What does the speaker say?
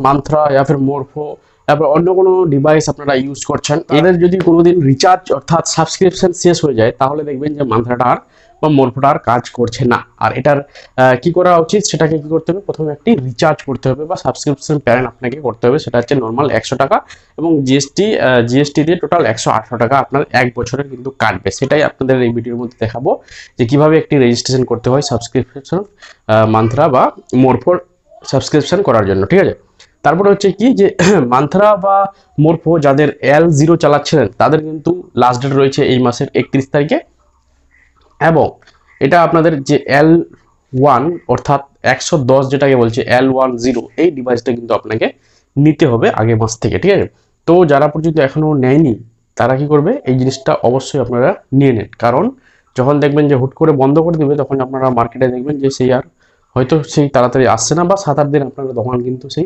Mantra ফির মোরফো তারপর অন্য কোনো ডিভাইস আপনারা ইউজ করছেন, এদের যদি কোনোদিন রিচার্জ অর্থাৎ সাবস্ক্রিপশন শেষ হয়ে যায় তাহলে দেখবেন যে মান্ত্রাটা আর বা মোরফোটা আর কাজ করছে না। আর এটার কি করা উচিত, সেটাকে কি করতে হবে, প্রথমে একটি রিচার্জ করতে হবে বা সাবস্ক্রিপশন প্ল্যান আপনাকে করতে হবে। সেটা হচ্ছে নর্মাল 100 টাকা এবং জিএসটি দিয়ে টোটাল 118 টাকা আপনার এক বছরের কিন্তু কাটবে। সেটাই আপনাদের এই ভিডিওর মধ্যে দেখাবো যে কিভাবে একটি রেজিস্ট্রেশন করতে হয় সাবস্ক্রিপশন মান্ত্রা বা মোরফোর সাবস্ক্রিপশন করার জন্য, ঠিক আছে। তারপরে হচ্ছে কি যে মান্ত্রা বা মোরফো যাদের L0 চালাচ্ছিলেন তাদের কিন্তু লাস্ট ডেট রয়েছে এই মাসের 31 তারিখে, এবং এটা আপনাদের যে L1 অর্থাৎ 110 যেটাকে বলছে L10 এই ডিভাইসটা কিন্তু আপনাকে নিতে হবে আগের মাস থেকে, ঠিক আছে। তো যারা পর্যন্ত এখনো নেয়নি তারা কি করবে, এই জিনিসটা অবশ্যই আপনারা নিয়ে নেন, কারণ যখন দেখবেন যে হুট করে বন্ধ করে দিবে তখন আপনারা মার্কেটে দেখবেন যে সেই আর হয়তো সেই তাড়াতাড়ি আসছে না বা 7-8 দিন আপনার দোকান কিন্তু সেই